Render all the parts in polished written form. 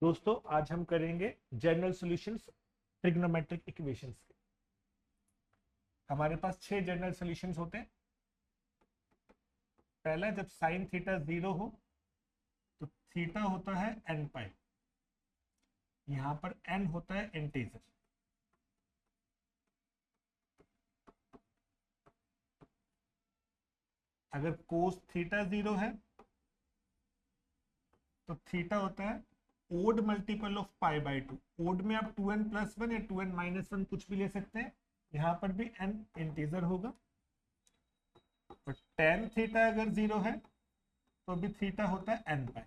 दोस्तों आज हम करेंगे जनरल सॉल्यूशंस ट्रिग्नोमेट्रिक इक्वेशंस के। हमारे पास 6 जनरल सॉल्यूशंस होते हैं। पहला, जब साइन थीटा 0 हो तो थीटा होता है n पाई। यहां पर n होता है इंटीजर। अगर कोस थीटा 0 है तो थीटा होता है odd multiple of pi by 2। ओड में आप 2n+1 या 2n-1 कुछ भी ले सकते हैं। यहां पर भी n इंटीजर होगा। और टेन थीटा अगर 0 है तो भी थीटा होता है n पाई।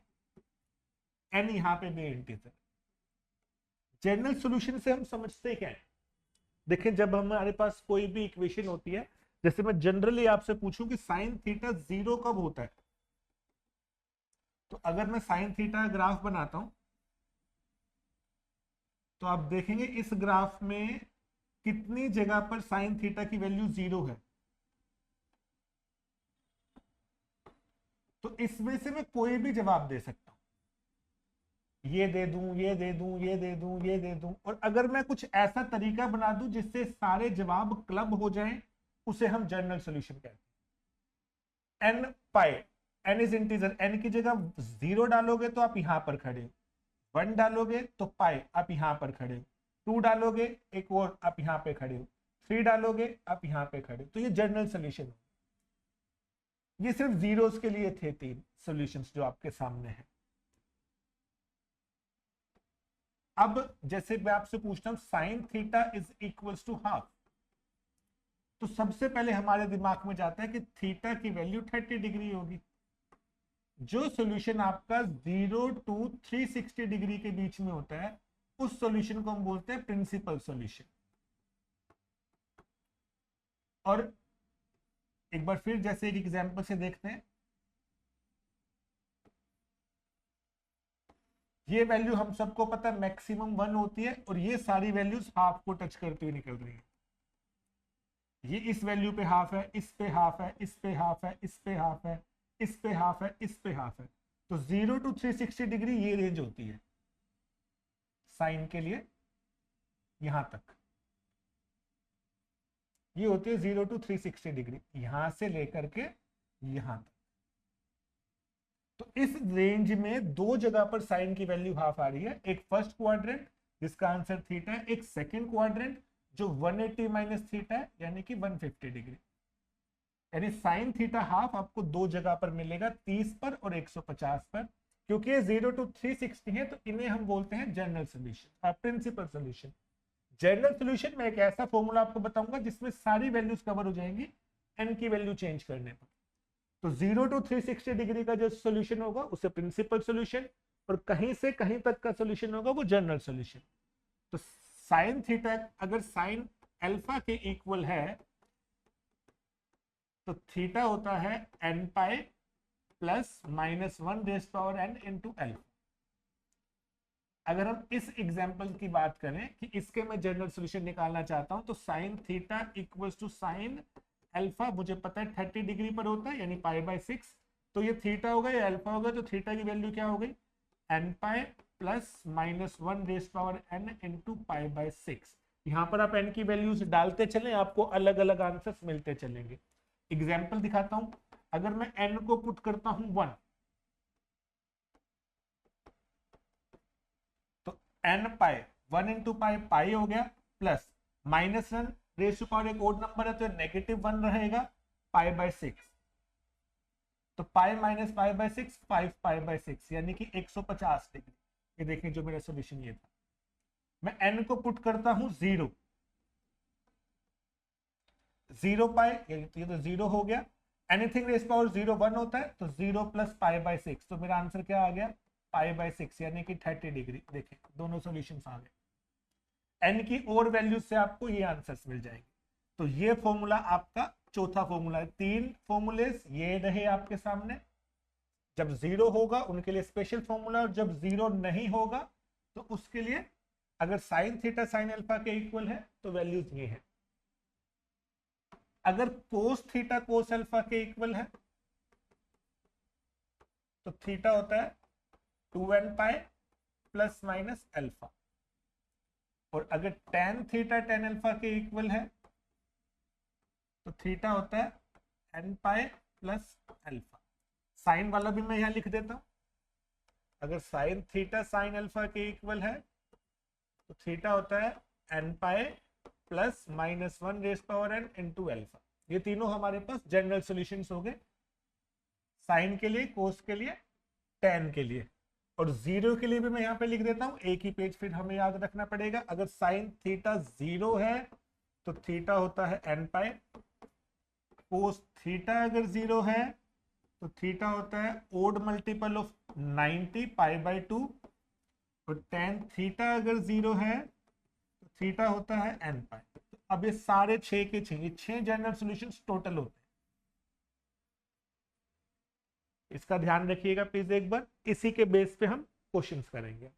n यहां पे भी इंटीजर। जनरल सॉल्यूशन से हम समझते क्या है? देखिए, जब हमारे पास कोई भी इक्वेशन होती है, जैसे मैं जनरली आपसे पूछूं कि साइन थीटा 0 कब होता है, तो अगर मैं साइन थीटा ग्राफ बनाता हूं तो आप देखेंगे इस ग्राफ में कितनी जगह पर साइन थीटा की वैल्यू 0 है। तो इसमें से मैं कोई भी जवाब दे सकता हूं, ये दे दूं, ये दे दूं, ये दे दूं, ये दे दूं। और अगर मैं कुछ ऐसा तरीका बना दूं जिससे सारे जवाब क्लब हो जाएं, उसे हम जनरल सॉल्यूशन कहते हैं। N pi, n is integer, n की जगह 0 डालोगे तो आप यहां पर खड़े हो, 1 डालोगे तो पाई आप यहां पर खड़े हो, 2 डालोगे एक और आप यहां पे खड़े हो, 3 डालोगे आप यहां पे खड़े हो। तो ये जनरल सॉल्यूशन हो। ये सिर्फ जीरोस के लिए थे 3 सॉल्यूशंस जो आपके सामने हैं। अब जैसे मैं आपसे पूछता हूं sine theta is equals to half, तो सबसे पहले हमारे दिमाग में जाता है कि थीटा की वैल्यू 30 डिग्री होगी। जो सॉल्यूशन आपका 0 to 360 डिग्री के बीच में होता है उस सॉल्यूशन को हम बोलते हैं प्रिंसिपल सॉल्यूशन। और एक बार फिर जैसे एक एग्जांपल से देखते हैं, ये वैल्यू हम सबको पता है मैक्सिमम 1 होती है और ये सारी वैल्यूज हाफ को टच करती हुई निकल रही है। ये इस वैल्यू पे हाफ है, इस पे हाफ है, इस पे हाफ है, इस पे हाफ है, इस पे हाफ है, इस पे हाफ है। तो 0 to 360 डिग्री ये रेंज होती है साइन के लिए। यहां तक ये होती है 0 to 360 डिग्री, यहां से लेकर के यहां तक। तो इस रेंज में दो जगह पर साइन की वैल्यू हाफ आ रही है। एक फर्स्ट क्वाड्रेंट जिसका आंसर थीटा है, एक सेकंड क्वाड्रेंट जो 180 माइनस थीटा है यानी कि 150 डिग्री। यानी साइन थीटा हाफ आपको दो जगह पर मिलेगा, 30 पर और 150 पर। क्योंकि ये 0 to 360 है तो इन्हें हम बोलते हैं general solution, principal solution. General solution में एक ऐसा फॉर्मूला आपको बताऊंगा जिसमें सारी वैल्यूज कवर हो जाएंगी एन की वैल्यू चेंज करने पर। तो 0 to 360 डिग्री का जो सोल्यूशन होगा उसे प्रिंसिपल सोल्यूशन, और कहीं से कहीं तक का सोल्यूशन होगा वो जनरल सोल्यूशन। तो साइन थीटा अगर साइन अल्फा के इक्वल है तो थीटा होता है n pi plus -1 into alpha. अगर हम इस एग्जाम्पल की बात करें कि इसके मैं जनरल सोल्यूशन निकालना चाहता हूं, तो sine theta equals to sine alpha मुझे पता है 30 डिग्री पर होता है यानी पाई/6। तो ये थीटा होगा, ये अल्फा होगा, तो थीटा की वैल्यू क्या हो गई? एन पाई प्लस -1 इंटू पाई/6। यहां पर आप एन की वैल्यूज डालते चलें, आपको अलग अलग आंसर्स मिलते चलेंगे। एग्जाम्पल दिखाता हूं। अगर मैं एन को पुट करता हूं 1, तो एन पाई 1 इंटू पाई पाई हो गया, प्लस -1 रेज टू पावर एक ओड नंबर है तो -1 रहेगा पाई/6। तो पाई माइनस पाई/6 5 पाई/6 यानी कि 150 डिग्री। ये देखें जो मेरा सोल्यूशन ये था। मैं एन को पुट करता हूं 0 पाई, ये तो 0 हो गया। एनीथिंग रेज पावर 0 1 होता है तो 0 प्लस पाई/6, तो मेरा आंसर क्या आ गया? पाई/6 यानी कि 30 डिग्री। देखें दोनों सॉल्यूशंस आ गए। एन की और वैल्यू से आपको ये आंसर्स मिल जाएंगे। तो ये फॉर्मूला आपका चौथा फॉर्मूला है। 3 फॉर्मूलेस ये रहे आपके सामने। जब 0 होगा उनके लिए स्पेशल फॉर्मूला, और जब 0 नहीं होगा तो उसके लिए अगर साइन थीटा साइन अल्फा के इक्वल है तो वैल्यूज ये है। अगर कोस थीटा कोस अल्फा के इक्वल है तो थीटा होता है 2n पाई प्लस माइनस अल्फा। और अगर टेन थीटा टेन अल्फा के इक्वल है तो थीटा होता है n pi plus alpha. Sine वाला भी मैं यहां लिख देता हूं। अगर साइन थीटा साइन अल्फा के इक्वल है तो थीटा होता है n pi plus minus one raise power n into alpha. ये तीनों हमारे पास जनरल सॉल्यूशंस हो गए, साइन के लिए, कोस के लिए, टेन के लिए। और जीरो के लिए भी मैं यहाँ पे लिख देता हूँ, एक ही पेज फिर हमें याद रखना पड़ेगा। अगर साइन थीटा जीरो है तो थीटा होता है एन पाई। कोस थीटा अगर जीरो है तो थीटा होता है odd multiple of 90 pi by 2। और टेन थीटा अगर जीरो है तो थीटा होता है एन पाई। तो अब ये सारे छह के छह जनरल सॉल्यूशंस टोटल होते हैं। इसका ध्यान रखिएगा प्लीज एक बार, इसी के बेस पे हम क्वेश्चंस करेंगे।